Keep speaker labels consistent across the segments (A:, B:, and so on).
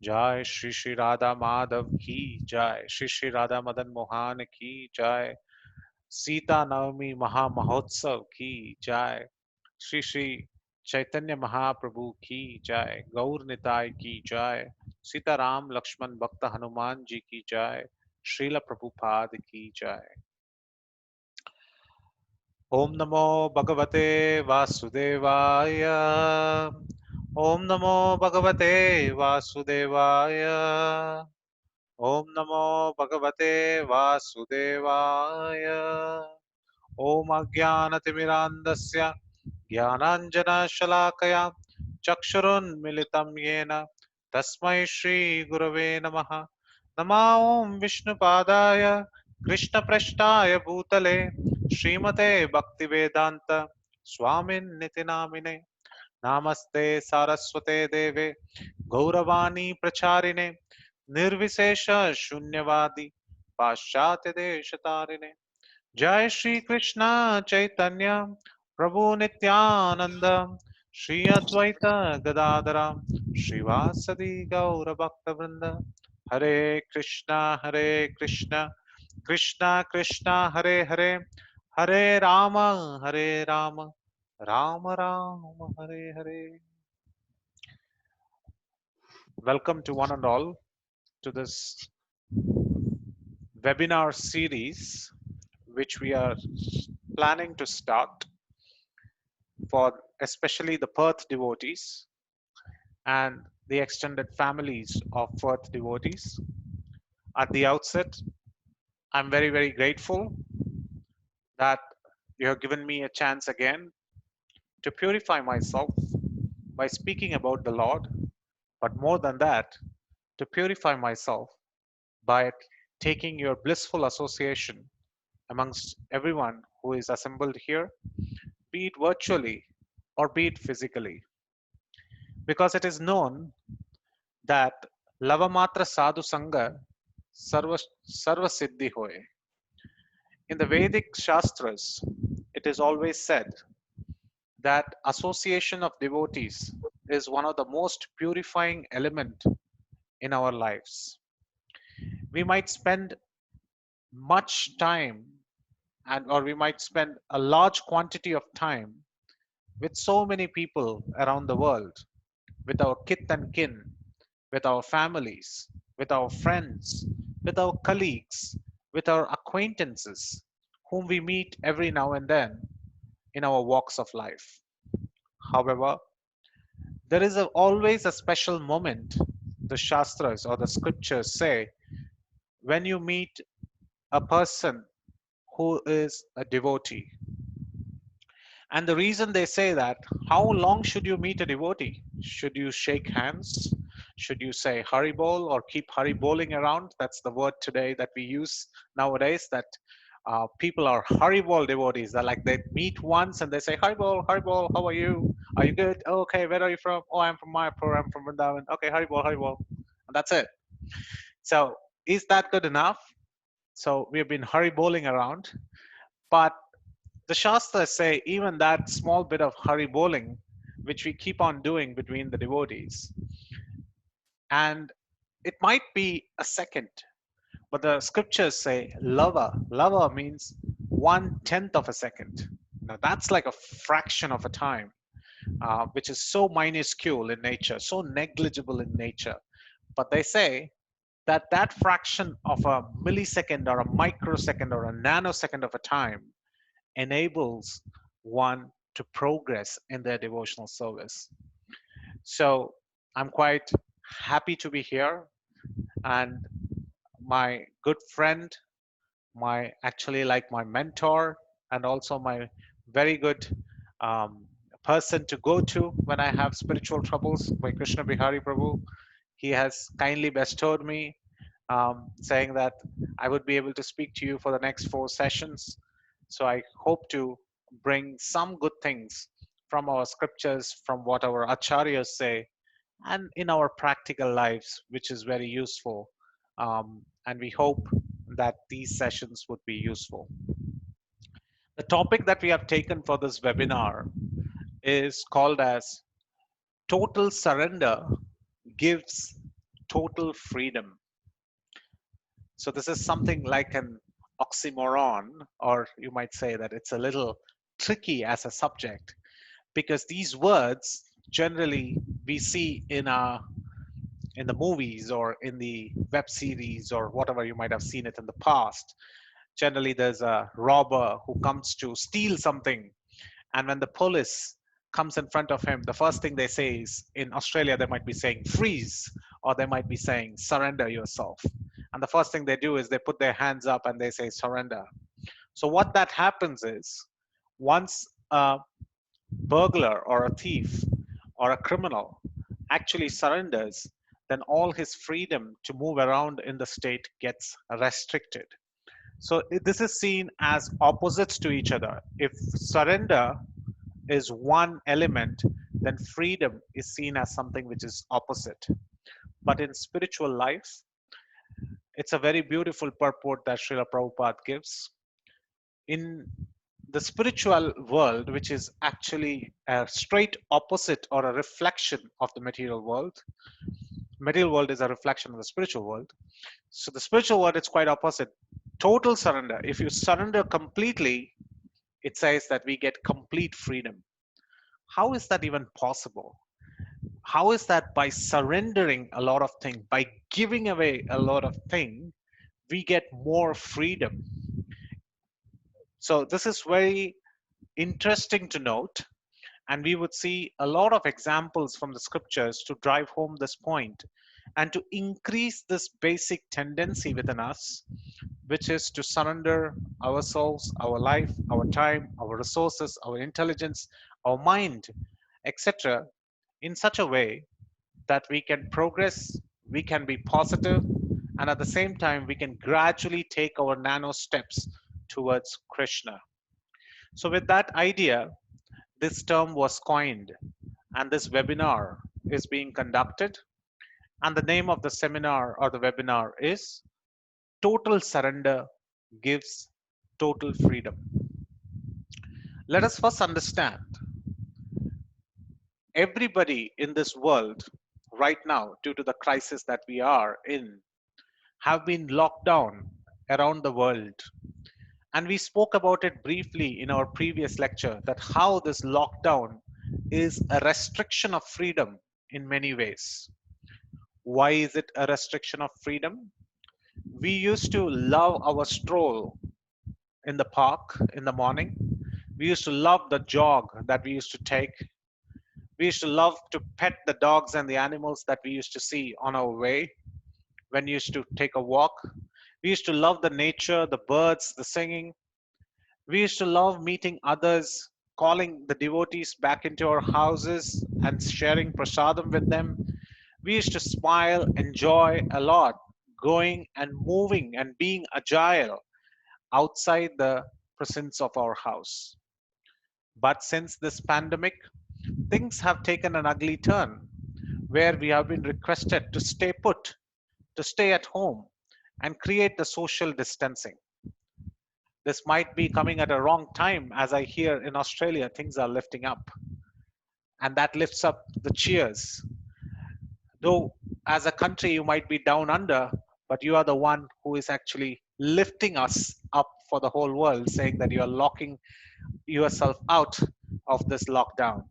A: Jai Shri Shri Radha Madhav ki Jai, Shri Shri Radha Madan Mohan ki Jai, Sita Navami Maha Mahotsav ki Jai, Shri Shri Chaitanya Mahaprabhu ki Jai, Gaur Nitai ki Jai, Sita Ram Lakshman Bhakta Hanuman ji ki Jai, Srila Prabhupada ki Jai. Om Namo Bhagavate Vasudevaya. Om Namo Bhagavate Vasudevaya. Om Namo Bhagavate Vasudevaya. Om Ajnanatimirandasya Jnananjana Shalakaya Chakshurun Militam Yena Tasmai Shri Gurave Namaha. Nama Om Vishnu Padaya Krishna Prashtaya Bhutale Srimate Bhaktivedanta Swamin Nitinamine Namaste Saraswate Deve Gauravani Pracharine Nirvisesha Shunyavadi Paschatya Deshatarine Jai Shri Krishna Chaitanya Prabhu Nityananda Shri Advaita Gadadara Srivasadi Gaura Bhakta Hare Krishna Krishna Krishna Hare Hare Hare Rama Rama Rama Hare Hare. Welcome to one and all to this webinar series which we are planning to start for especially the Perth devotees and the extended families of Perth devotees. At the outset, I'm very, very grateful that you have given me a chance again to purify myself by speaking about the Lord, but more than that, to purify myself by taking your blissful association amongst everyone who is assembled here, be it virtually or be it physically. Because it is known that Lavamatra Sadhu Sangha Sarva Siddhi Hoye. In the Vedic Shastras, it is always said that association of devotees is one of the most purifying element in our lives. We might spend much time and or we might spend a large quantity of time with so many people around the world, with our kith and kin, with our families, with our friends, with our colleagues, with our acquaintances, whom we meet every now and then in our walks of life. However, there is always a special moment, the Shastras or the scriptures say, when you meet a person who is a devotee. And the reason they say that, how long should you meet a devotee? Should you shake hands? Should you say Haribol or keep Hariboling around? That's the word today that we use nowadays, that people are Haribol devotees. They're like, they meet once and they say, Haribol, Haribol, how are you? Are you good? Oh, okay, where are you from? Oh, I'm from Mayapur, I'm from Vrindavan. Okay, Haribol, Haribol. And that's it. So is that good enough? So we've been Hariboling around, but the Shastras say even that small bit of Hari bowling, which we keep on doing between the devotees, and it might be a second, but the scriptures say lava. Lava means 1/10 of a second. Now that's like a fraction of a time, which is so minuscule in nature, so negligible in nature. But they say that that fraction of a millisecond or a microsecond or a nanosecond of a time enables one to progress in their devotional service. So I'm quite happy to be here, and my good friend, my actually like my mentor, and also my very good um, person to go to when I have spiritual troubles, my Krishna Bihari Prabhu. He has kindly bestowed me, saying that I would be able to speak to you for the next 4 sessions. So I hope to bring some good things from our scriptures, from what our acharyas say, and in our practical lives, which is very useful. And we hope that these sessions would be useful. The topic that we have taken for this webinar is called as Total Surrender Gives total freedom. So this is something like an oxymoron, or you might say that it's a little tricky as a subject, because these words generally we see in the movies or in the web series or whatever you might have seen it in the past. Generally, there's a robber who comes to steal something, and when the police comes in front of him, the first thing they say is, in Australia, they might be saying freeze, or they might be saying surrender yourself. And the first thing they do is they put their hands up and they say surrender. So what that happens is, once a burglar or a thief or a criminal actually surrenders, then all his freedom to move around in the state gets restricted. So this is seen as opposites to each other. If surrender is one element, then freedom is seen as something which is opposite. But in spiritual life, it's a very beautiful purport that Srila Prabhupada gives. In the spiritual world, which is actually a straight opposite or a reflection of the material world is a reflection of the spiritual world. So the spiritual world is quite opposite. Total surrender. If you surrender completely, it says that we get complete freedom. How is that even possible? How is that by surrendering a lot of things, by giving away a lot of things, we get more freedom? So this is very interesting to note, and we would see a lot of examples from the scriptures to drive home this point and to increase this basic tendency within us, which is to surrender ourselves, our life, our time, our resources, our intelligence, our mind, etc., in such a way that we can progress, we can be positive, and at the same time, we can gradually take our nano steps towards Krishna. So, with that idea, this term was coined, and this webinar is being conducted. And the name of the seminar or the webinar is Total Surrender Gives Total Freedom. Let us first understand, everybody in this world right now, due to the crisis that we are in, have been locked down around the world. And we spoke about it briefly in our previous lecture, that how this lockdown is a restriction of freedom in many ways. Why is it a restriction of freedom? We used to love our stroll in the park in the morning. We used to love the jog that we used to take. We used to love to pet the dogs and the animals that we used to see on our way when we used to take a walk. We used to love the nature, the birds, the singing. We used to love meeting others, calling the devotees back into our houses and sharing prasadam with them. We used to smile, enjoy a lot, going and moving and being agile outside the presence of our house. But since this pandemic, things have taken an ugly turn where we have been requested to stay put, to stay at home, and create the social distancing. This might be coming at a wrong time, as I hear in Australia things are lifting up, and that lifts up the cheers. Though, as a country, you might be down under, but you are the one who is actually lifting us up for the whole world, saying that you are locking yourself out of this lockdown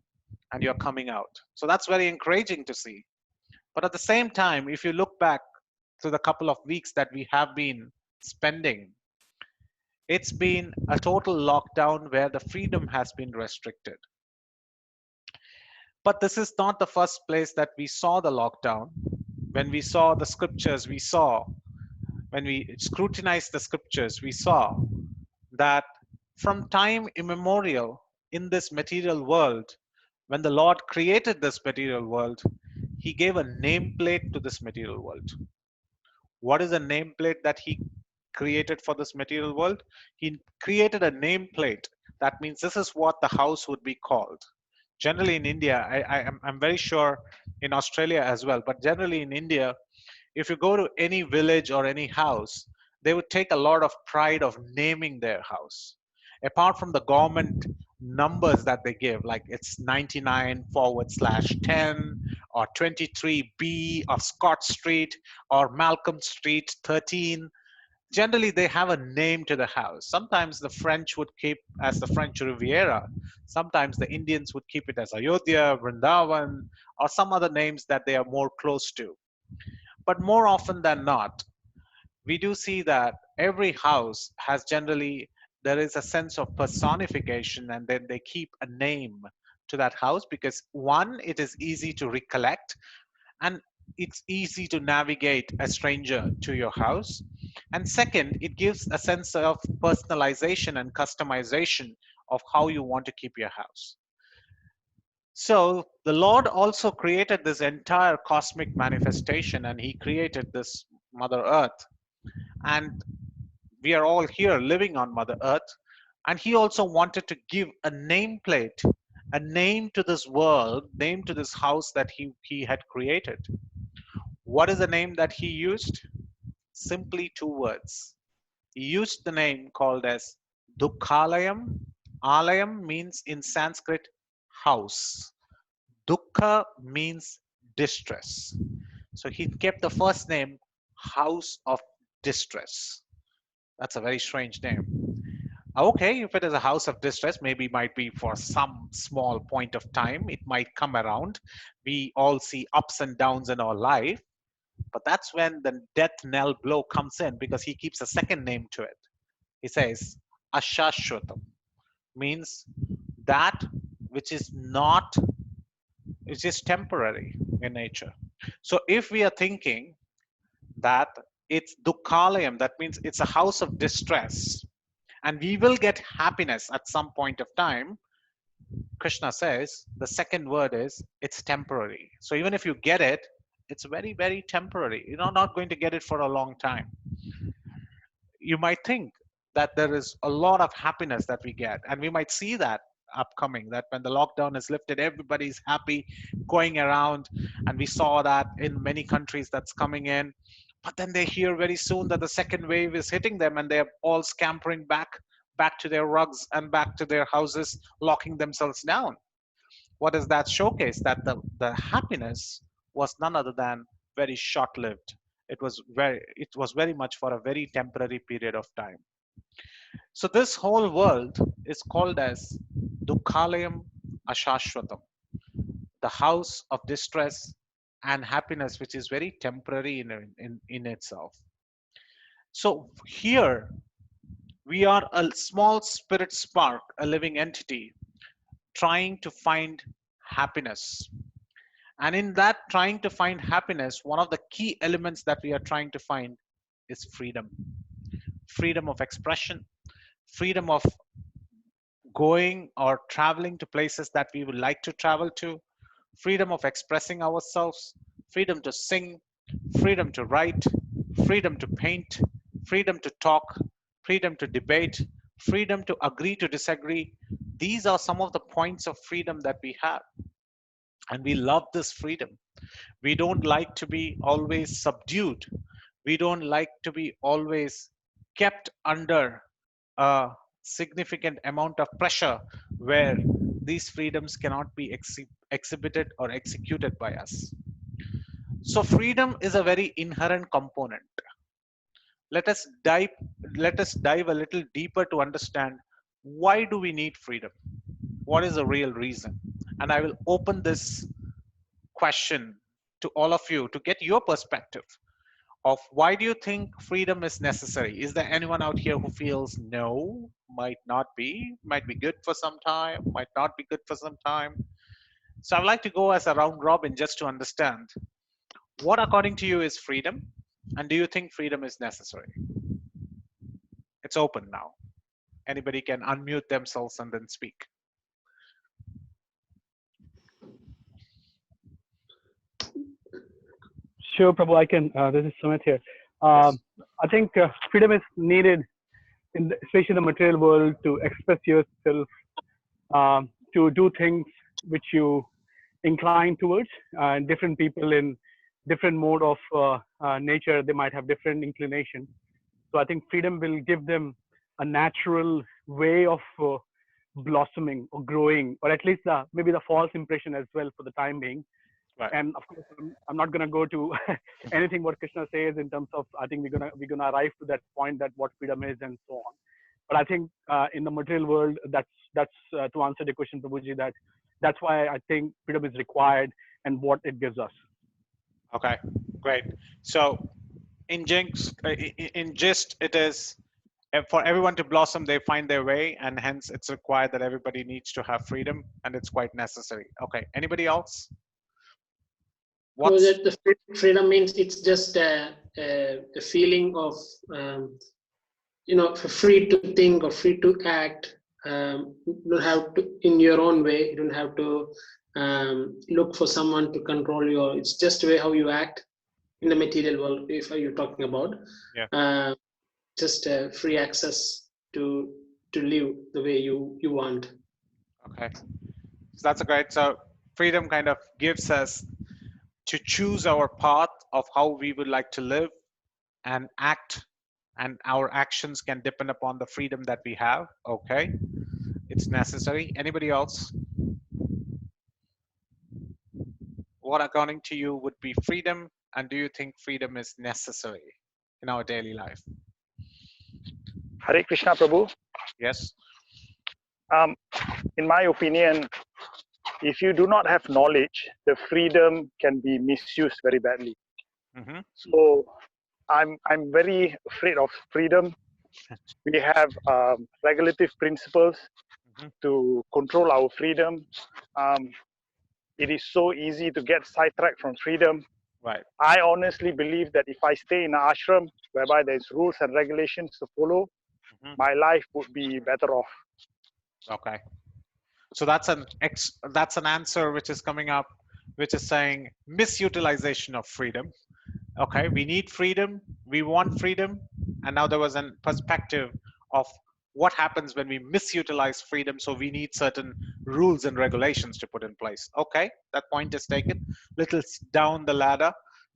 A: and you're coming out. So that's very encouraging to see. But at the same time, if you look back to the couple of weeks that we have been spending, it's been a total lockdown where the freedom has been restricted. But this is not the first place that we saw the lockdown. When we saw the scriptures, when we scrutinized the scriptures, we saw that from time immemorial in this material world, when the Lord created this material world, He gave a nameplate to this material world. What is a nameplate that He created for this material world? He created a nameplate. That means this is what the house would be called. Generally in India, I'm very sure in Australia as well, but generally in India, if you go to any village or any house, they would take a lot of pride of naming their house. Apart from the government numbers that they give, like it's 99/10 or 23B or Scott Street or Malcolm Street 13. Generally, they have a name to the house. Sometimes the French would keep as the French Riviera. Sometimes the Indians would keep it as Ayodhya, Vrindavan, or some other names that they are more close to. But more often than not, we do see that every house has generally, there is a sense of personification, and then they keep a name to that house because one, it is easy to recollect, and it's easy to navigate a stranger to your house, and second, it gives a sense of personalization and customization of how you want to keep your house. So the Lord also created this entire cosmic manifestation, and he created this Mother Earth, and we are all here living on Mother Earth. And he also wanted to give a nameplate, a name to this world, name to this house that he had created. What is the name that he used? Simply two words. He used the name called as Dukhalayam. Alayam means in Sanskrit house. Dukkha means distress. So he kept the first name House of Distress. That's a very strange name. Okay, if it is a house of distress, maybe might be for some small point of time, it might come around. We all see ups and downs in our life, but that's when the death knell blow comes in because he keeps a second name to it. He says, Ashashwatam means that which is not, which is temporary in nature. So if we are thinking that it's Dukkalayam, that means it's a house of distress, and we will get happiness at some point of time. Krishna says the second word is it's temporary. So even if you get it, it's very, very temporary. You're not going to get it for a long time. You might think that there is a lot of happiness that we get, and we might see that upcoming, that when the lockdown is lifted, everybody's happy going around, and we saw that in many countries that's coming in. But then they hear very soon that the second wave is hitting them, and they're all scampering back to their rugs and back to their houses, locking themselves down. What does that showcase? That the happiness was none other than very short lived. It was very much for a very temporary period of time. So this whole world is called as Dukhalayam Ashashwatam, the house of distress and happiness, which is very temporary in itself. So here we are a small spirit spark, a living entity, trying to find happiness. And in that trying to find happiness, one of the key elements that we are trying to find is freedom. Freedom of expression, freedom of going or traveling to places that we would like to travel to, freedom of expressing ourselves, freedom to sing, freedom to write, freedom to paint, freedom to talk, freedom to debate, freedom to agree to disagree. These are some of the points of freedom that we have. And we love this freedom. We don't like to be always subdued. We don't like to be always kept under a significant amount of pressure where these freedoms cannot be exhibited or executed by us. So freedom is a very inherent component. Let us dive let us dive a little deeper to understand why do we need freedom? What is the real reason? And I will open this question to all of you to get your perspective of why do you think freedom is necessary? Is there anyone out here who feels no, might be good for some time, might not be good for some time? So I'd like to go as a round robin just to understand what, according to you, is freedom, and do you think freedom is necessary? It's open now. Anybody can unmute themselves and then speak.
B: Sure, Prabhu, I can. This is Sumit here.
A: Yes.
B: I think freedom is needed, especially in the material world, to express yourself, to do things which you incline towards. And different people in different mode of nature, they might have different inclination. So I think freedom will give them a natural way of blossoming or growing, or at least maybe the false impression as well for the time being.
A: Right.
B: And of course, I'm not going to go to anything what Krishna says in terms of, I think we're gonna arrive to that point that what freedom is and so on. But I think in the material world, that's to answer the question, Prabhuji, that's why I think freedom is required and what it gives us.
A: Okay. Great. So in gist, it is for everyone to blossom, they find their way, and hence it's required that everybody needs to have freedom, and it's quite necessary. Okay. Anybody else?
C: So
A: What's
C: that the freedom means it's just a feeling of free to think or free to act. You don't have to in your own way. You don't have to look for someone to control you. It's just the way how you act in the material world. If you're talking about,
A: Yeah.
C: just free access to live the way you want.
A: okay? So that's a great. So freedom kind of gives us to choose our path of how we would like to live and act, and our actions can depend upon the freedom that we have. Okay, it's necessary. Anybody else? What, according to you, would be freedom, and do you think freedom is necessary in our daily life?
D: Hare Krishna, Prabhu.
A: Yes.
D: Um, in my opinion, if you do not have knowledge, the freedom can be misused very badly.
A: Mm-hmm.
D: So I'm very afraid of freedom. We have regulative principles to control our freedom. It is so easy to get sidetracked from freedom.
A: Right.
D: I honestly believe that if I stay in an ashram whereby there's rules and regulations to follow, my life would be better off.
A: Okay. So that's an answer which is coming up, which is saying misutilization of freedom. Okay, we need freedom, we want freedom, and now there was a perspective of what happens when we misutilize freedom. So we need certain rules and regulations to put in place. Okay, that point is taken. Little down the ladder,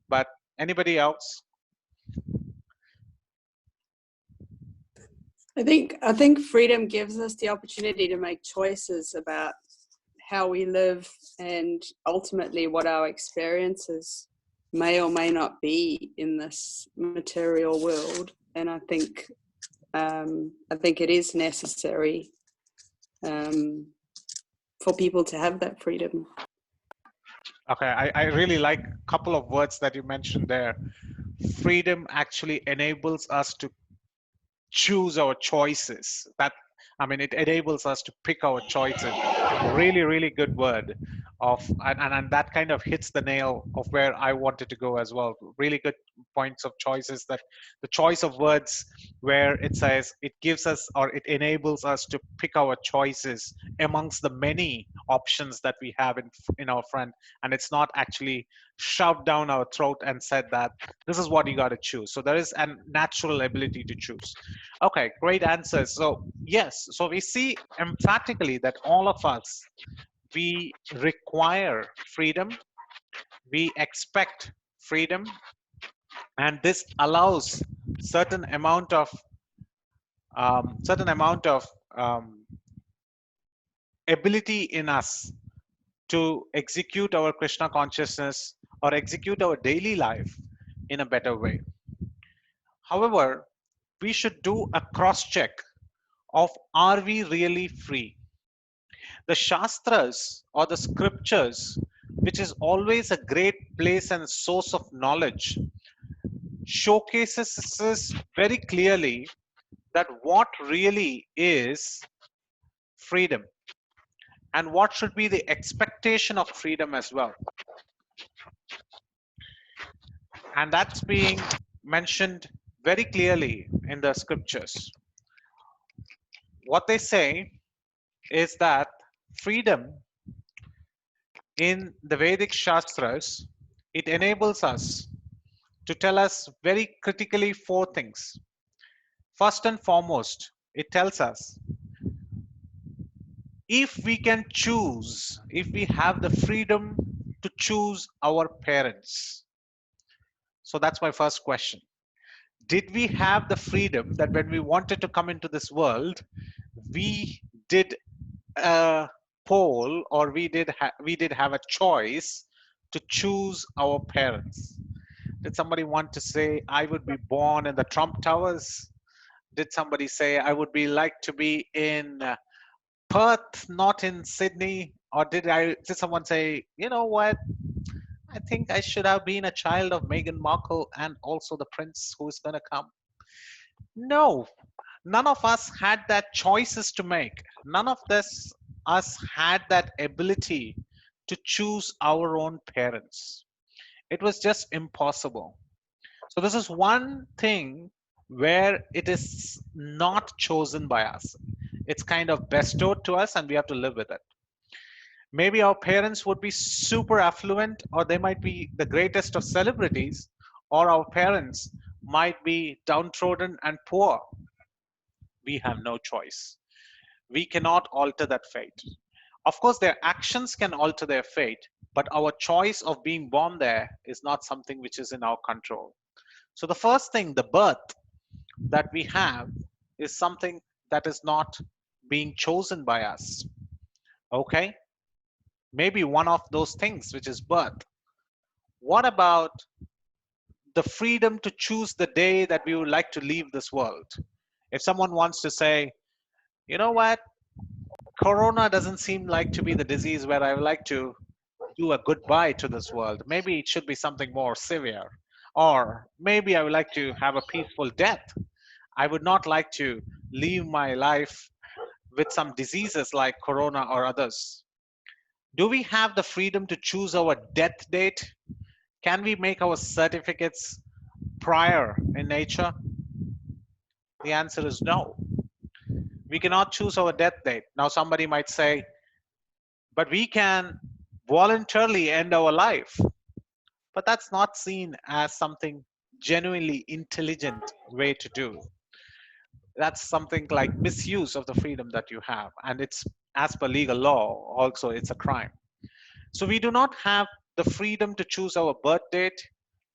A: but anybody else?
E: I think freedom gives us the opportunity to make choices about how we live and ultimately what our experiences may or may not be in this material world. And I think it is necessary for people to have that freedom.
A: Okay, I really like a couple of words that you mentioned there. Freedom actually enables us to choose our choices. It enables us to pick our choices. Really, really good word and that kind of hits the nail of where I wanted to go as well. Really good points of choices, that the choice of words where it says it gives us, or it enables us to pick our choices amongst the many options that we have in our front, and it's not actually shoved down our throat and said that this is what you got to choose. So there is a natural ability to choose. Okay, great answers. So yes, so we see emphatically that all of us, we require freedom, we expect freedom, and this allows certain amount of um, ability in us to execute our Krishna consciousness or execute our daily life in a better way. However, we should do a cross check of, are we really free? The Shastras or the scriptures, which is always a great place and source of knowledge, showcases us very clearly that what really is freedom and what should be the expectation of freedom as well. And that's being mentioned very clearly in the scriptures. What they say is that freedom in the Vedic Shastras, it enables us to tell us very critically four things. First and foremost, it tells us if we can choose, if we have the freedom to choose our parents. So that's my first question. Did we have the freedom that when we wanted to come into this world, we did a poll, or we did have a choice to choose our parents? Did somebody want to say, I would be born in the Trump Towers? Did somebody say, I would be like to be in Perth, not in Sydney? Or did someone say, you know what? I think I should have been a child of Meghan Markle and also the prince who is going to come? No, none of us had that choices to make. None of us had that ability to choose our own parents. It was just impossible. So this is one thing where it is not chosen by us. It's kind of bestowed to us and we have to live with it. Maybe our parents would be super affluent, or they might be the greatest of celebrities, or our parents might be downtrodden and poor. We have no choice. We cannot alter that fate. Of course, their actions can alter their fate, but our choice of being born there is not something which is in our control. So, the first thing, the birth that we have, is something that is not being chosen by us. Okay? Maybe one of those things, which is birth. What about the freedom to choose the day that we would like to leave this world? If someone wants to say, you know what, Corona doesn't seem like to be the disease where I would like to do a goodbye to this world. Maybe it should be something more severe. Or maybe I would like to have a peaceful death. I would not like to leave my life with some diseases like Corona or others. Do we have the freedom to choose our death date? Can we make our certificates prior in nature? The answer is no. We cannot choose our death date. Now, somebody might say, but we can voluntarily end our life. But that's not seen as something genuinely intelligent way to do. That's something like misuse of the freedom that you have. And it's, as per legal law, also it's a crime. So we do not have the freedom to choose our birth date.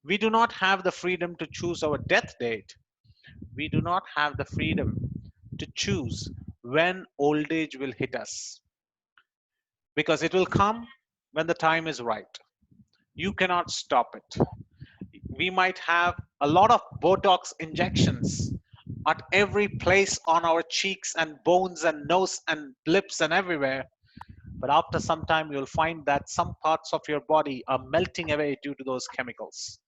A: We do not have the freedom to choose our death date. We do not have the freedom to choose when old age will hit us, because it will come when the time is right. You cannot stop it. We might have a lot of Botox injections at every place on our cheeks and bones and nose and lips and everywhere. But after some time, you'll find that some parts of your body are melting away due to those chemicals,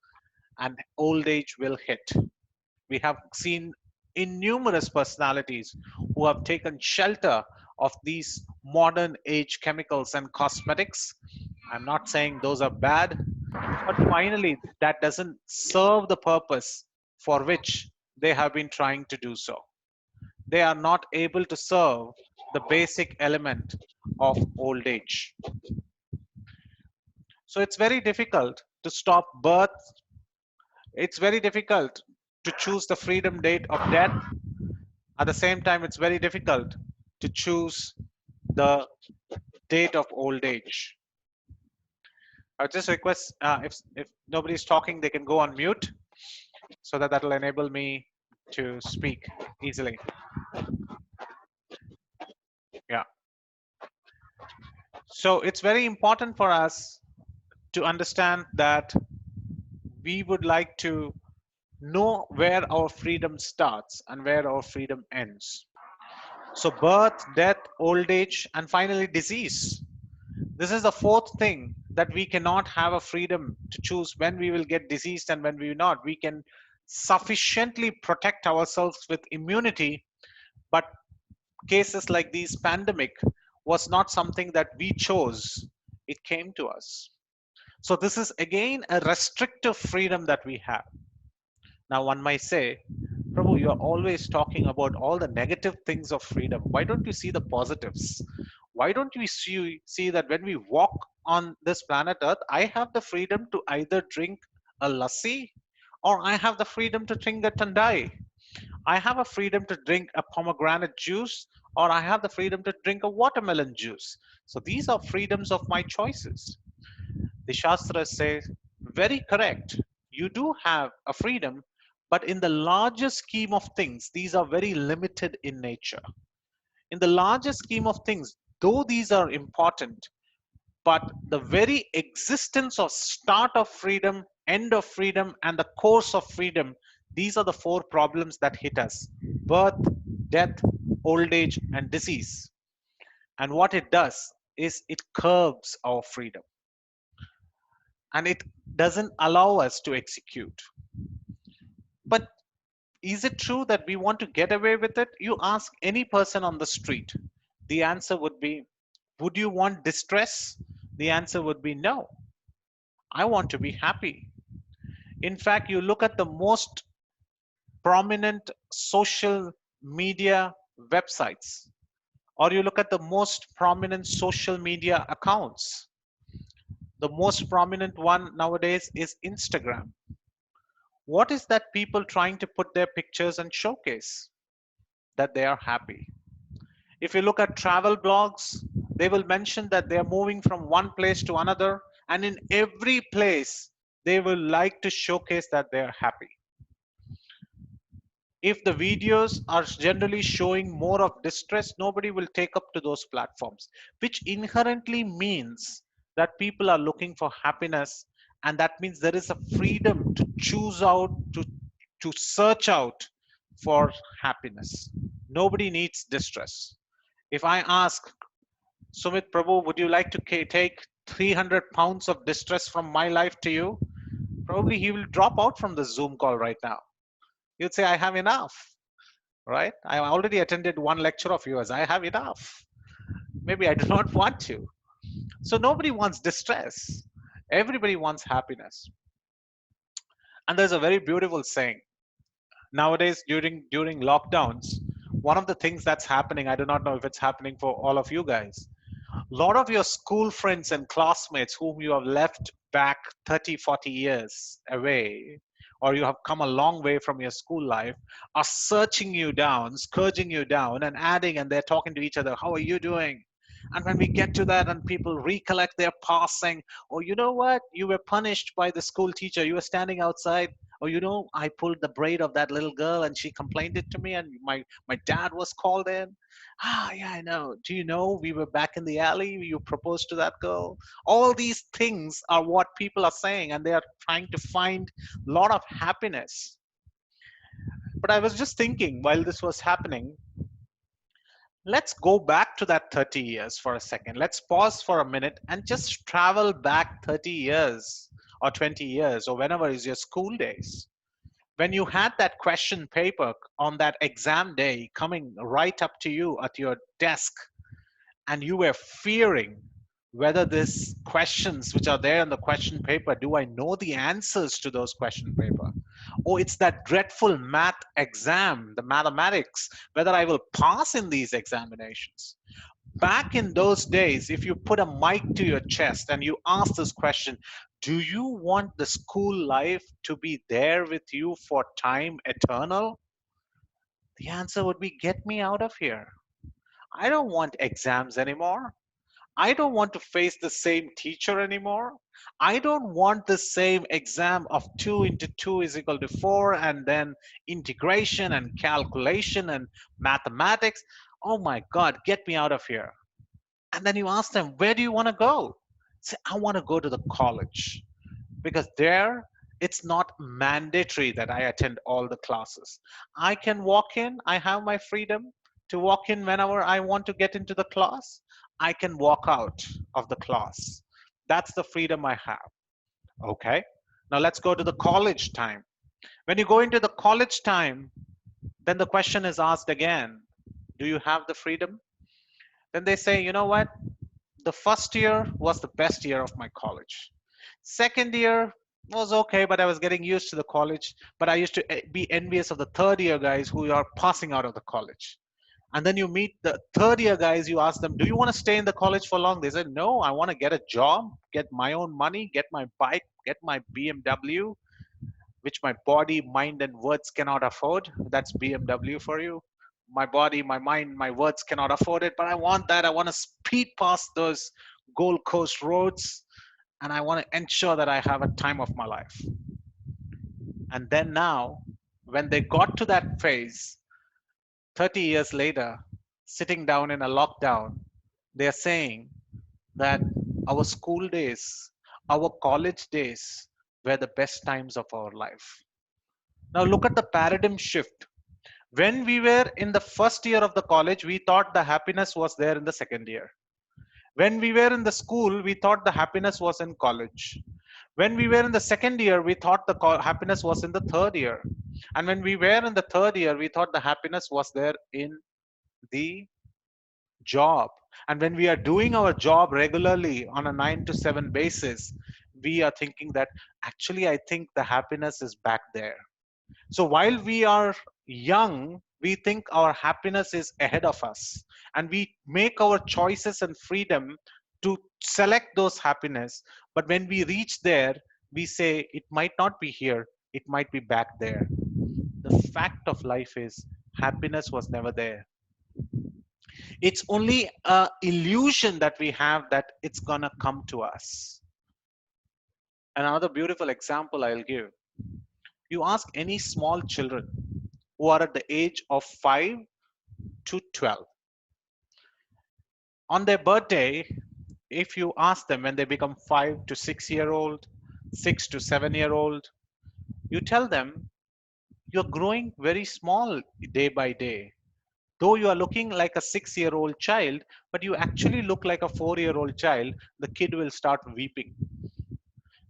A: and old age will hit. We have seen innumerous personalities who have taken shelter of these modern age chemicals and cosmetics. I'm not saying those are bad, but finally, that doesn't serve the purpose for which they have been trying to do so. They are not able to serve the basic element of old age. So it's very difficult to stop birth. It's very difficult to choose the freedom date of death. At the same time, it's very difficult to choose the date of old age. I would just request, if nobody's talking, they can go on mute so that will enable me to speak easily. Yeah. So it's very important for us to understand that we would like to know where our freedom starts and where our freedom ends. So birth, death, old age, and finally disease. This is the fourth thing, that we cannot have a freedom to choose when we will get diseased and when we will not. We can sufficiently protect ourselves with immunity, but cases like these pandemic was not something that we chose. It came to us. So this is again a restrictive freedom that we have. Now one might say, Prabhu, you're always talking about all the negative things of freedom. Why don't you see the positives? Why don't you see that when we walk on this planet Earth, I have the freedom to either drink a lassi, or I have the freedom to drink a tandai. I have a freedom to drink a pomegranate juice, or I have the freedom to drink a watermelon juice. So these are freedoms of my choices. The Shastra says, very correct. You do have a freedom, but in the larger scheme of things, these are very limited in nature. In the larger scheme of things, though these are important, But the very existence of start of freedom, end of freedom, and the course of freedom, these are the four problems that hit us: birth, death, old age, and disease. And what it does is it curbs our freedom, and it doesn't allow us to execute. But is it true that we want to get away with it? You ask any person on the street, the answer would be, would you want distress? The answer would be no. I want to be happy. In fact, you look at the most prominent social media websites, or you look at the most prominent social media accounts. The most prominent one nowadays is Instagram. What is that people trying to put their pictures and showcase? That they are happy. If you look at travel blogs, they will mention that they are moving from one place to another, and in every place, they will like to showcase that they are happy. If the videos are generally showing more of distress, nobody will take up to those platforms, which inherently means that people are looking for happiness, and that means there is a freedom to choose out, to search out for happiness. Nobody needs distress. If I ask Sumit Prabhu, would you like to take 300 pounds of distress from my life to you? Probably he will drop out from the Zoom call right now. You'd say, I have enough, right? I already attended one lecture of yours. I have enough. Maybe I do not want to. So nobody wants distress. Everybody wants happiness. And there's a very beautiful saying. Nowadays, during lockdowns, one of the things that's happening, I do not know if it's happening for all of you guys. A lot of your school friends and classmates whom you have left back 30, 40 years away, or you have come a long way from your school life, are searching you down, scourging you down, and adding, and they're talking to each other, how are you doing? And when we get to that and people recollect their past, saying, oh, you know what? You were punished by the school teacher. You were standing outside. Oh, you know, I pulled the braid of that little girl and she complained it to me, and my dad was called in. Ah, yeah, I know. Do you know we were back in the alley? You proposed to that girl. All these things are what people are saying, and they are trying to find a lot of happiness. But I was just thinking while this was happening, let's go back to that 30 years for a second. Let's pause for a minute and just travel back 30 years or 20 years or whenever is your school days. When you had that question paper on that exam day coming right up to you at your desk, and you were fearing whether these questions which are there in the question paper, do I know the answers to those question paper? Oh, it's that dreadful math exam, the mathematics, whether I will pass in these examinations. Back in those days, if you put a mic to your chest and you ask this question, do you want the school life to be there with you for time eternal? The answer would be, get me out of here. I don't want exams anymore. I don't want to face the same teacher anymore. I don't want the same exam of 2 into 2 is equal to 4, and then integration and calculation and mathematics. Oh my God, get me out of here. And then you ask them, where do you want to go? Say, I want to go to the college, because there it's not mandatory that I attend all the classes. I can walk in, I have my freedom to walk in whenever I want to get into the class. I can walk out of the class. That's the freedom I have. Okay. Now let's go to the college time. When you go into the college time, then the question is asked again, do you have the freedom? Then they say, you know what? The first year was the best year of my college. Second year was okay, but I was getting used to the college. But I used to be envious of the third year guys who are passing out of the college. And then you meet the third year guys, you ask them, do you want to stay in the college for long? They said, no, I want to get a job, get my own money, get my bike, get my BMW, which my body, mind, and words cannot afford. That's BMW for you. My body, my mind, my words cannot afford it, but I want that. I want to speed past those Gold Coast roads, and I want to ensure that I have a time of my life. And then now, when they got to that phase, 30 years later, sitting down in a lockdown, they're saying that our school days, our college days were the best times of our life. Now look at the paradigm shift. When we were in the first year of the college, we thought the happiness was there in the second year. When we were in the school, we thought the happiness was in college. When we were in the second year, we thought the happiness was in the third year. And when we were in the third year, we thought the happiness was there in the job. And when we are doing our job regularly on a 9 to 7 basis, we are thinking that actually, I think the happiness is back there. So while we are young, we think our happiness is ahead of us, and we make our choices and freedom to select those happiness. But when we reach there, we say it might not be here, it might be back there. The fact of life is happiness was never there. It's only a illusion that we have that it's gonna come to us. Another beautiful example I'll give. You ask any small children who are at the age of 5 to 12. On their birthday, if you ask them when they become 5 to 6 year old, 6 to 7 year old, you tell them you're growing very small day by day. Though you are looking like a 6 year old child, but you actually look like a 4 year old child, the kid will start weeping.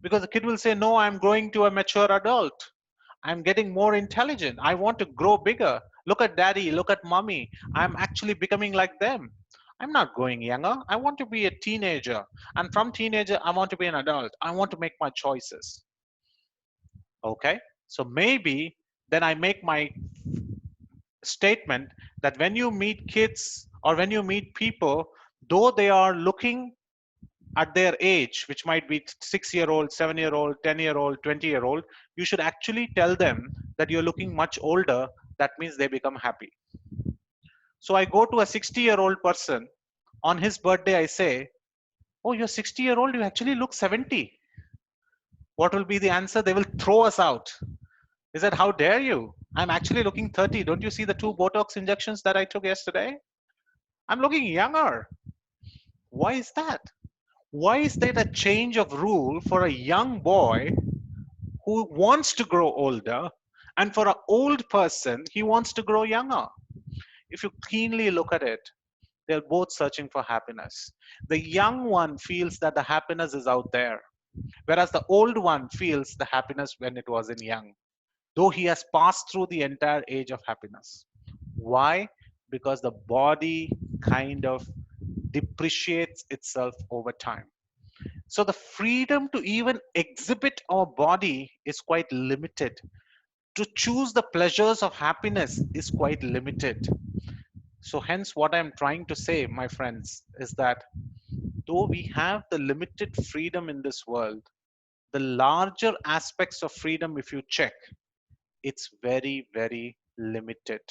A: Because the kid will say, no, I'm growing to a mature adult. I'm getting more intelligent. I want to grow bigger. Look at daddy, look at mommy. I'm actually becoming like them. I'm not growing younger. I want to be a teenager. And from teenager, I want to be an adult. I want to make my choices. Okay? So maybe then I make my statement that when you meet kids or when you meet people, though they are looking at their age, which might be 6 year old, 7 year old, 10 year old, 20 year old, you should actually tell them that you're looking much older. That means they become happy. So I go to a 60-year-old person on his birthday, I say, oh, you're 60-year-old, you actually look 70. What will be the answer? They will throw us out. He said, how dare you? I'm actually looking 30. Don't you see the 2 Botox injections that I took yesterday? I'm looking younger. Why is that? Why is there a change of rule for a young boy who wants to grow older, and for an old person, he wants to grow younger? If you keenly look at it, they're both searching for happiness. The young one feels that the happiness is out there, whereas the old one feels the happiness when it was in young, though he has passed through the entire age of happiness. Why? Because the body kind of depreciates itself over time. So the freedom to even exhibit our body is quite limited. To choose the pleasures of happiness is quite limited. So hence what I'm trying to say, my friends, is that though we have the limited freedom in this world, the larger aspects of freedom, if you check, it's very, very limited.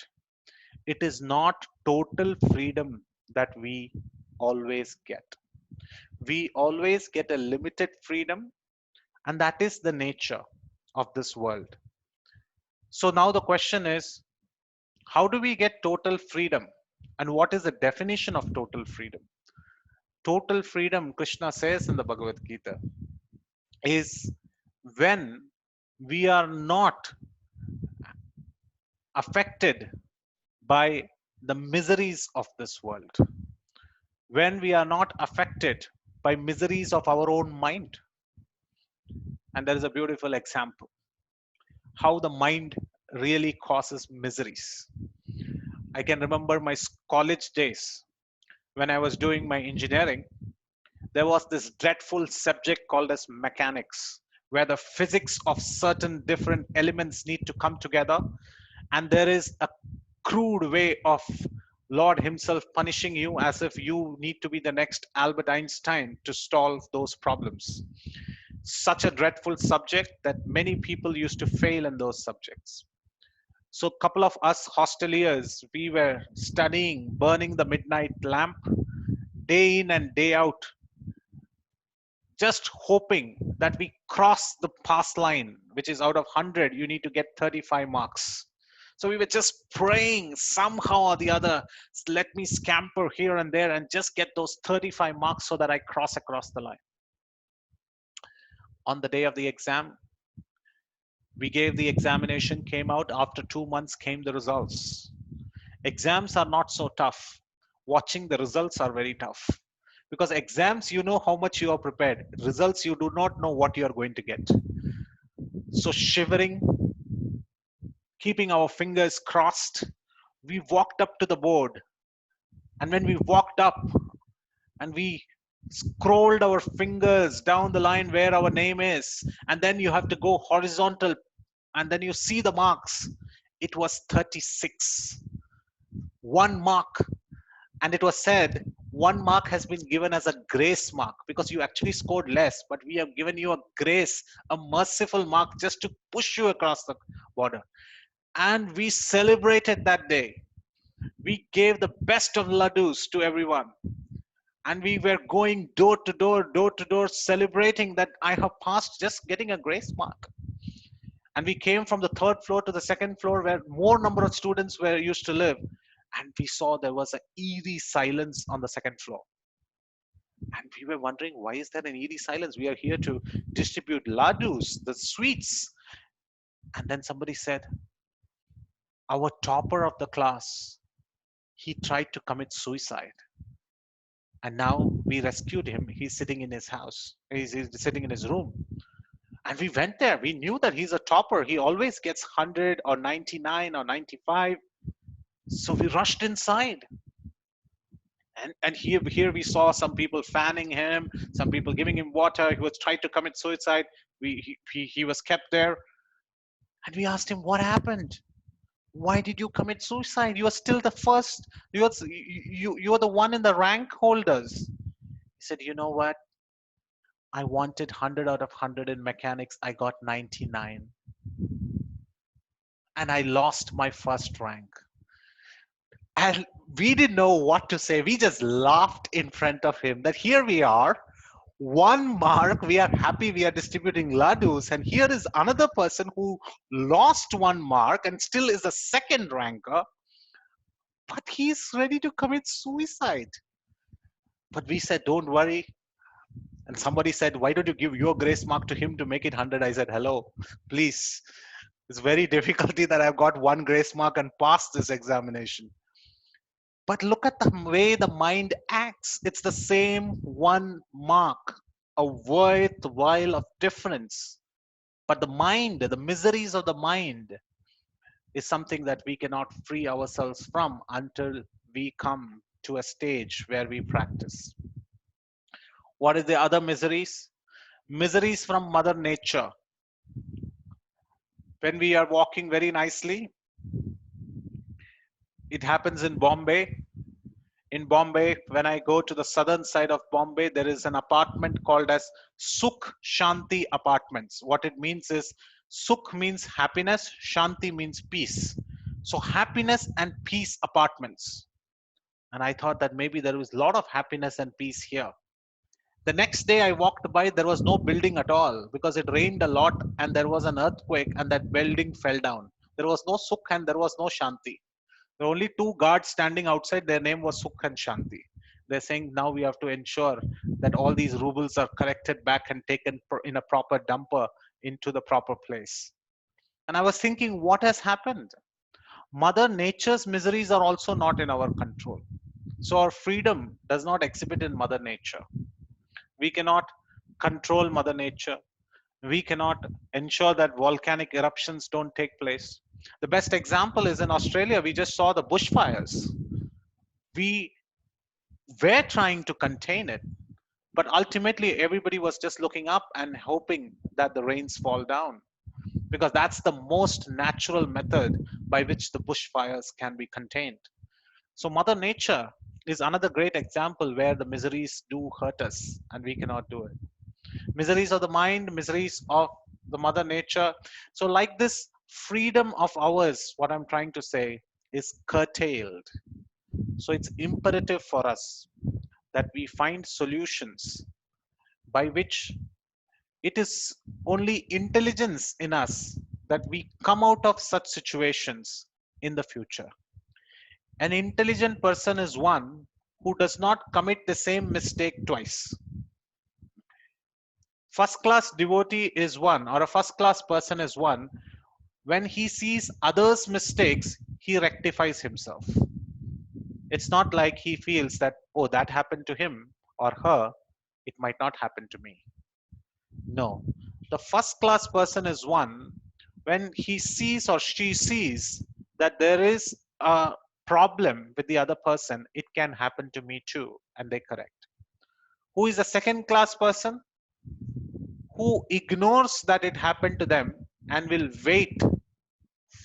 A: It is not total freedom that we always get. We always get a limited freedom, and that is the nature of this world. So now the question is, how do we get total freedom? And what is the definition of total freedom? Total freedom, Krishna says in the Bhagavad Gita, is when we are not affected by the miseries of this world, when we are not affected by miseries of our own mind. And there is a beautiful example how the mind really causes miseries. I can remember my college days when I was doing my engineering. There was this dreadful subject called as mechanics, where the physics of certain different elements need to come together, and there is a crude way of Lord himself punishing you as if you need to be the next Albert Einstein to solve those problems. Such a dreadful subject that many people used to fail in those subjects. So a couple of us hosteliers, we were studying, burning the midnight lamp, day in and day out, just hoping that we cross the pass line, which is out of 100, you need to get 35 marks. So we were just praying somehow or the other, let me scamper here and there and just get those 35 marks so that I cross across the line. On the day of the exam, we gave the examination, came out. After 2 months came the results. Exams are not so tough. Watching the results are very tough. Because exams, you know how much you are prepared. Results, you do not know what you are going to get. So shivering, keeping our fingers crossed, we walked up to the board. And when we walked up and we scrolled our fingers down the line where our name is, and then you have to go horizontal, and then you see the marks. It was 36. 1 mark. And it was said 1 mark has been given as a grace mark because you actually scored less, but we have given you a grace, a merciful mark just to push you across the border. And we celebrated that day. We gave the best of laddus to everyone. And we were going door to door, celebrating that I have passed, just getting a grace mark. And we came from the third floor to the second floor where more number of students were used to live. And we saw there was an eerie silence on the second floor. And we were wondering, why is there an eerie silence? We are here to distribute ladus, the sweets. And then somebody said, our topper of the class, he tried to commit suicide. And now we rescued him. He's sitting in his house. He's sitting in his room. And we went there. We knew that he's a topper. He always gets 100 or 99 or 95. So we rushed inside. And here we saw some people fanning him, some people giving him water. He was trying to commit suicide. He was kept there. And we asked him, what happened? Why did you commit suicide? You are still the first. You are the one in the rank holders. He said, you know what? I wanted 100 out of 100 in mechanics. I got 99. And I lost my first rank. And we didn't know what to say. We just laughed in front of him that here we are, 1 mark. We are happy we are distributing ladus. And here is another person who lost 1 mark and still is a second ranker. But he's ready to commit suicide. But we said, don't worry. And somebody said, why don't you give your grace mark to him to make it 100? I said, hello, please. It's very difficulty that I've got 1 grace mark and passed this examination. But look at the way the mind acts. It's the same 1 mark, a worthwhile of difference. But the mind, the miseries of the mind, is something that we cannot free ourselves from until we come to a stage where we practice. What is the other miseries? Miseries from Mother Nature. When we are walking very nicely, it happens in Bombay. In Bombay, when I go to the southern side of Bombay, there is an apartment called as Sukh Shanti apartments. What it means is Sukh means happiness, Shanti means peace. So happiness and peace apartments. And I thought that maybe there was a lot of happiness and peace here. The next day I walked by, there was no building at all because it rained a lot and there was an earthquake and that building fell down. There was no Sukh and there was no Shanti. There were only 2 guards standing outside. Their name was Sukh and Shanti. They're saying now we have to ensure that all these rubles are collected back and taken in a proper dumper into the proper place. And I was thinking, what has happened? Mother Nature's miseries are also not in our control. So our freedom does not exhibit in Mother Nature. We cannot control Mother Nature. We cannot ensure that volcanic eruptions don't take place. The best example is in Australia. We just saw the bushfires. We were trying to contain it, but ultimately everybody was just looking up and hoping that the rains fall down, because that's the most natural method by which the bushfires can be contained. So Mother Nature is another great example where the miseries do hurt us and we cannot do it. Miseries of the mind, miseries of the Mother Nature. So like this freedom of ours, what I'm trying to say is curtailed. So it's imperative for us that we find solutions by which it is only intelligence in us that we come out of such situations in the future. An intelligent person is one who does not commit the same mistake twice. First class devotee is one, or a first class person is one, when he sees others' mistakes, he rectifies himself. It's not like he feels that, oh, that happened to him or her, it might not happen to me. No. The first class person is one when he sees or she sees that there is a problem with the other person, it can happen to me too, and they correct. Who is a second class person? Who ignores that it happened to them and will wait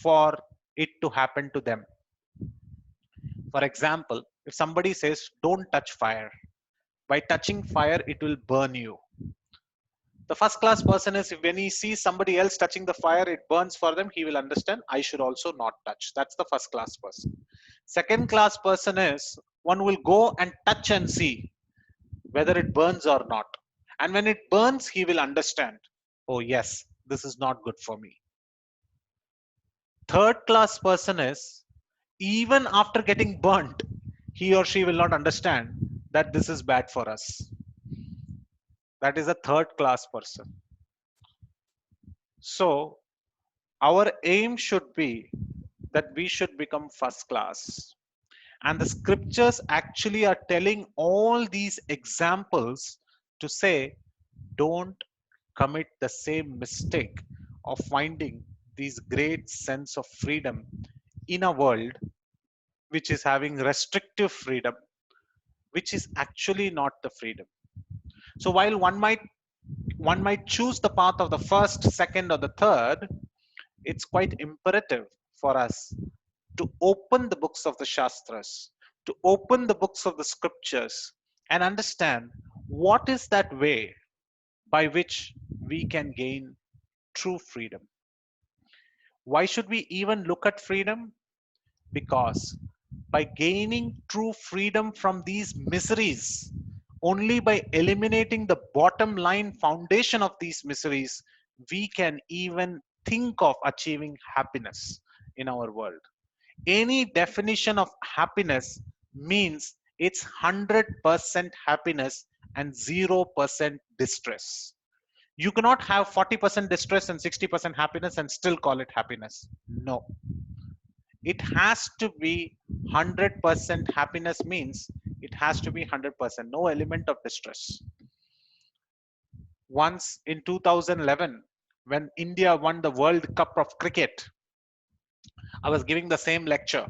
A: for it to happen to them. For example, if somebody says, don't touch fire, by touching fire, it will burn you. The first class person is, if when he sees somebody else touching the fire, it burns for them, he will understand, I should also not touch. That's the first class person. Second class person is one will go and touch and see whether it burns or not. And when it burns, he will understand, oh, yes, this is not good for me. Third class person is, even after getting burnt, he or she will not understand that this is bad for us. That is a third class person. So, our aim should be that we should become first class. And the scriptures actually are telling all these examples to say, don't commit the same mistake of finding this great sense of freedom in a world which is having restrictive freedom, which is actually not the freedom. So while one might choose the path of the first, second, or the third, it's quite imperative for us to open the books of the Shastras, to open the books of the scriptures, and understand what is that way by which we can gain true freedom. Why should we even look at freedom? Because by gaining true freedom from these miseries, only by eliminating the bottom line foundation of these miseries, we can even think of achieving happiness in our world. Any definition of happiness means it's 100% happiness and 0% distress. You cannot have 40% distress and 60% happiness and still call it happiness. No. It has to be 100% happiness, means it has to be 100%, no element of distress. Once in 2011, when India won the World Cup of Cricket, I was giving the same lecture,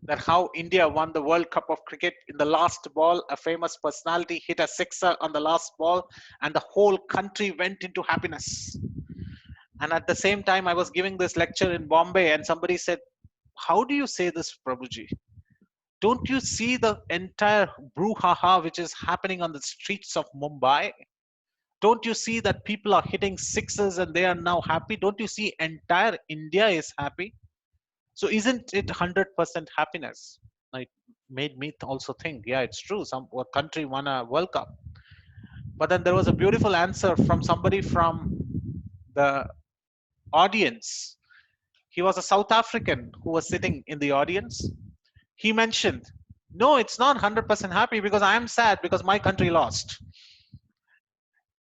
A: that how India won the World Cup of Cricket. In the last ball, a famous personality hit a sixer on the last ball, and the whole country went into happiness. And at the same time, I was giving this lecture in Bombay, and somebody said, how do you say this, Prabhuji? Don't you see the entire brouhaha which is happening on the streets of Mumbai? Don't you see that people are hitting sixes and they are now happy? Don't you see entire India is happy? So isn't it 100% happiness? It made me also think, yeah, it's true. Some country won a World Cup. But then there was a beautiful answer from somebody from the audience. He was a South African who was sitting in the audience. He mentioned, no, it's not 100% happy because I am sad because my country lost.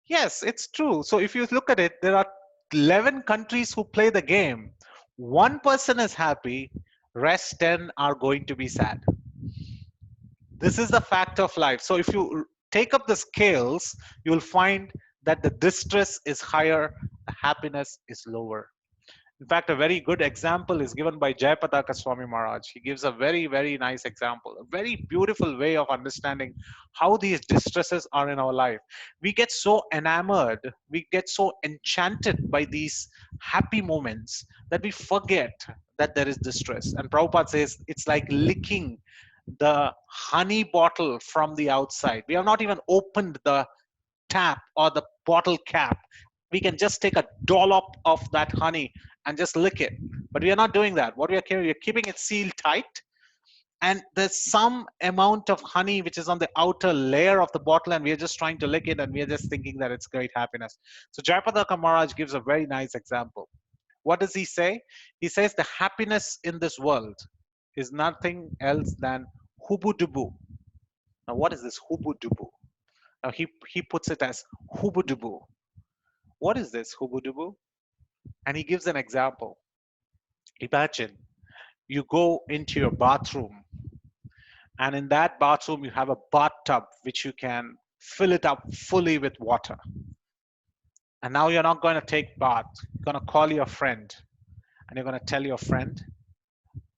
A: Yes, it's true. So if you look at it, there are 11 countries who play the game. One person is happy, rest 10 are going to be sad. This is the fact of life. So if you take up the scales, you'll find that the distress is higher, the happiness is lower. In fact, a very good example is given by Jayapataka Swami Maharaj. He gives a very, very nice example, a very beautiful way of understanding how these distresses are in our life. We get so enamored, we get so enchanted by these happy moments that we forget that there is distress. And Prabhupada says it's like licking the honey bottle from the outside. We have not even opened the tap or the bottle cap. We can just take a dollop of that honey and just lick it. But we are not doing that. What we are we're keeping it sealed tight. And there's some amount of honey which is on the outer layer of the bottle, and we are just trying to lick it, and we are just thinking that it's great happiness. So Jayapataka Maharaj gives a very nice example. What does he say? He says the happiness in this world is nothing else than hubu dubu. Now, what is this hubu dubu? Now, he puts it as hubu dubu. What is this hubu dubu? And he gives an example. Imagine you go into your bathroom, and in that bathroom, you have a bathtub which you can fill it up fully with water. And now you're not going to take bath. You're going to call your friend, and you're going to tell your friend,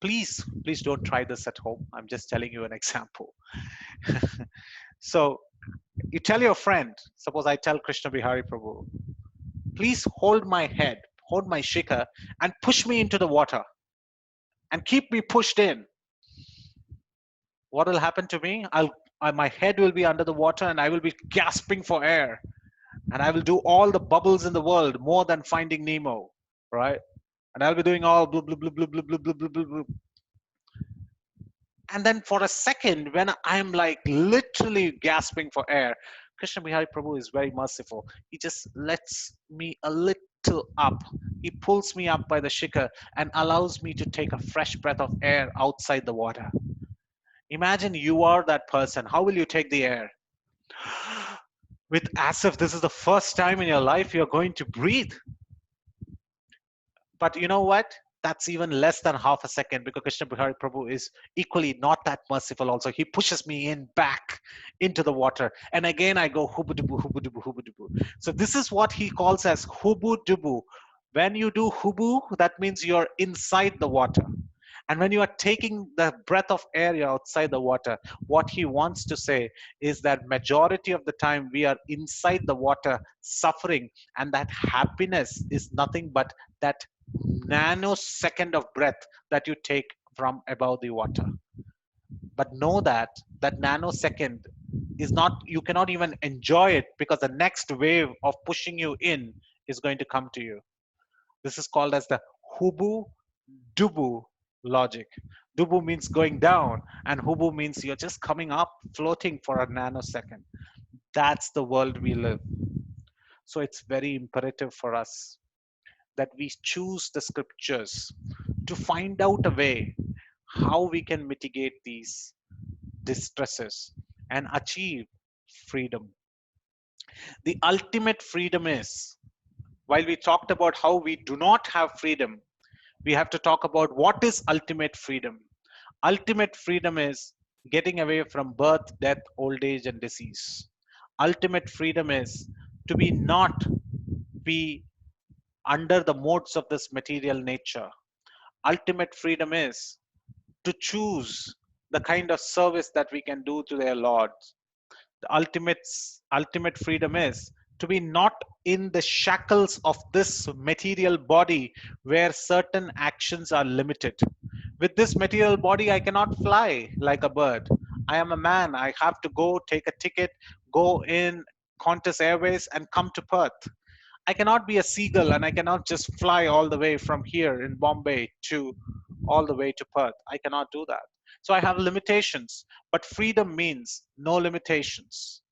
A: please don't try this at home. I'm just telling you an example. So you tell your friend, suppose I tell Krishna Bihari Prabhu, please hold my head, hold my shikha, and push me into the water and keep me pushed in. What will happen to me? My head will be under the water and I will be gasping for air, and I will do all the bubbles in the world more than Finding Nemo, right? And I'll be doing all blub blub blub blub blub blub blub blub blub. And then for a second, when I'm like literally gasping for air, Krishna Bihari Prabhu is very merciful. He just lets me a little up. He pulls me up by the shikha and allows me to take a fresh breath of air outside the water. Imagine you are that person. How will you take the air? With as if this is the first time in your life you're going to breathe. But you know what? That's even less than half a second, because Krishna Bihari Prabhu is equally not that merciful also. He pushes me in back into the water. And again, I go hubu dubu, hubu dubu, hubu dubu. So this is what he calls as hubu dubu. When you do hubu, that means you're inside the water. And when you are taking the breath of air, you're outside the water. What he wants to say is that majority of the time we are inside the water suffering, and that happiness is nothing but that nanosecond of breath that you take from above the water. But know that that nanosecond is not, you cannot even enjoy it, because the next wave of pushing you in is going to come to you. This is called as the hubu dubu logic. Dubu means going down, and hubu means you're just coming up, floating for a nanosecond. That's the world we live. So it's very imperative for us that we choose the scriptures to find out a way how we can mitigate these distresses and achieve freedom. The ultimate freedom is, while we talked about how we do not have freedom, we have to talk about what is ultimate freedom. Ultimate freedom is getting away from birth, death, old age, and disease. Ultimate freedom is to be not be under the modes of this material nature. Ultimate freedom is to choose the kind of service that we can do to their Lord. The ultimate freedom is to be not in the shackles of this material body where certain actions are limited. With this material body, I cannot fly like a bird. I am a man. I have to go take a ticket, go in Qantas Airways, and come to Perth. I cannot be a seagull, and I cannot just fly all the way from here in Bombay to all the way to Perth. I cannot do that. So I have limitations, but freedom means no limitations.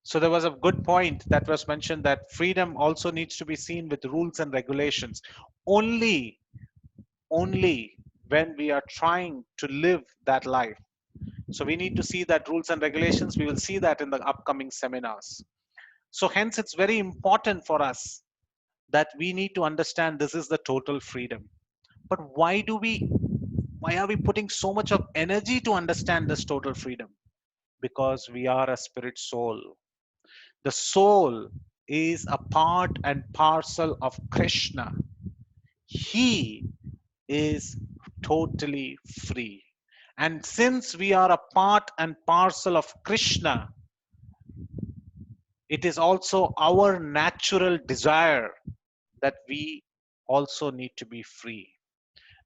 A: So there was a good point that was mentioned, that freedom also needs to be seen with rules and regulations. Only when we are trying to live that life. So we need to see that rules and regulations. We will see that in the upcoming seminars. So hence it's very important for us that we need to understand this is the total freedom. But why are we putting so much of energy to understand this total freedom? Because we are a spirit soul. The soul is a part and parcel of Krishna. He is totally free. And since we are a part and parcel of Krishna, it is also our natural desire that we also need to be free.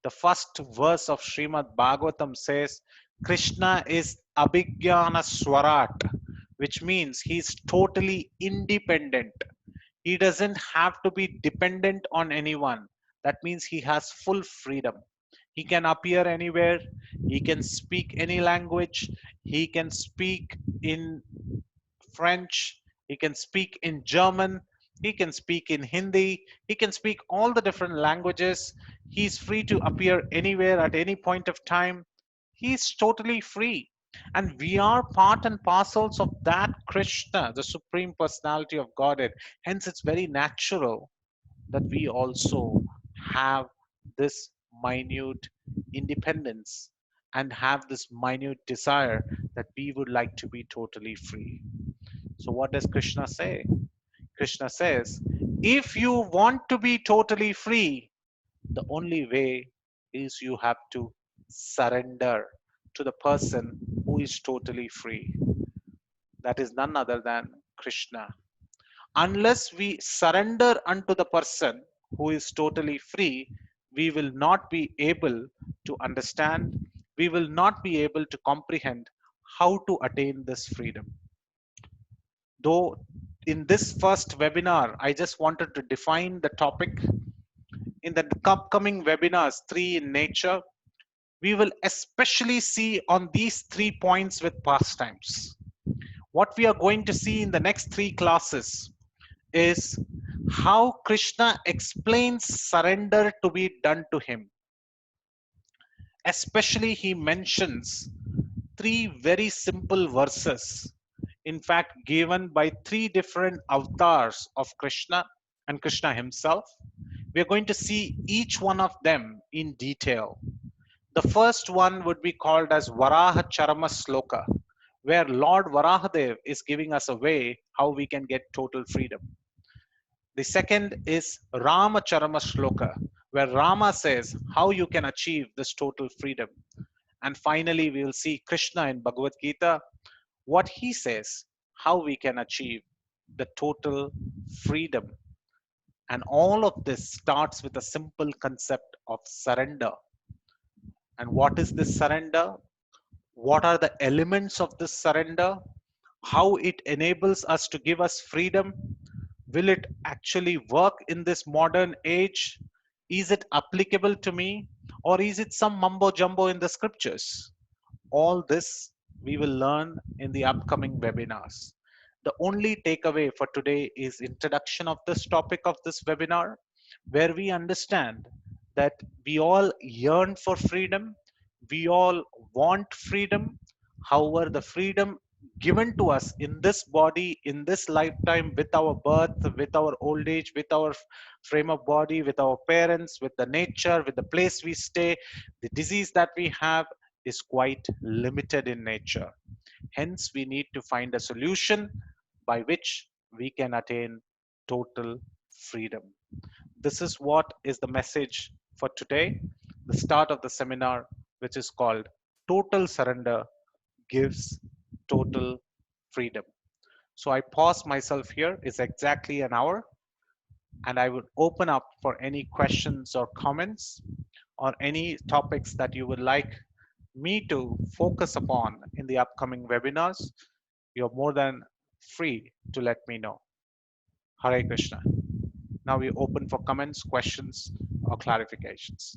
A: The first verse of Srimad Bhagavatam says, Krishna is Abhigyana Swarat, which means he's totally independent. He doesn't have to be dependent on anyone. That means he has full freedom. He can appear anywhere. He can speak any language. He can speak in French. He can speak in German. He can speak in Hindi. He can speak all the different languages. He's free to appear anywhere at any point of time. He's totally free. And we are part and parcels of that Krishna, the Supreme Personality of Godhead. Hence, it's very natural that we also have this minute independence and have this minute desire that we would like to be totally free. So, what does Krishna say? Krishna says, if you want to be totally free, the only way is you have to surrender to the person who is totally free. That is none other than Krishna. Unless we surrender unto the person who is totally free, we will not be able to understand, we will not be able to comprehend how to attain this freedom. Though in this first webinar, I just wanted to define the topic. In the upcoming webinars, 3 in nature, we will especially see on these 3 points with pastimes. What we are going to see in the next 3 classes is how Krishna explains surrender to be done to him. Especially, he mentions 3 very simple verses, in fact, given by 3 different avatars of Krishna and Krishna himself. We are going to see each one of them in detail. The first one would be called as Varaha Charama Sloka, where Lord Varahadev is giving us a way how we can get total freedom. The second is Rama Charama Shloka, where Rama says how you can achieve this total freedom. And finally, we will see Krishna in Bhagavad Gita, what he says, how we can achieve the total freedom. And all of this starts with a simple concept of surrender. And what is this surrender? What are the elements of this surrender? How it enables us to give us freedom? Will it actually work in this modern age? Is it applicable to me? Or is it some mumbo jumbo in the scriptures? All this we will learn in the upcoming webinars. The only takeaway for today is introduction of this topic of this webinar, where we understand that we all yearn for freedom, we all want freedom. However, the freedom given to us in this body, in this lifetime, with our birth, with our old age, with our frame of body, with our parents, with the nature, with the place we stay, the disease that we have, is quite limited in nature. Hence, we need to find a solution by which we can attain total freedom. This is what is the message for today, the start of the seminar, which is called Total Surrender Gives Total Freedom. So I pause myself here. It's exactly an hour, and I would open up for any questions or comments or any topics that you would like me to focus upon in the upcoming webinars. You're more than free to let me know. Hare Krishna. Now we open for comments, questions, or clarifications.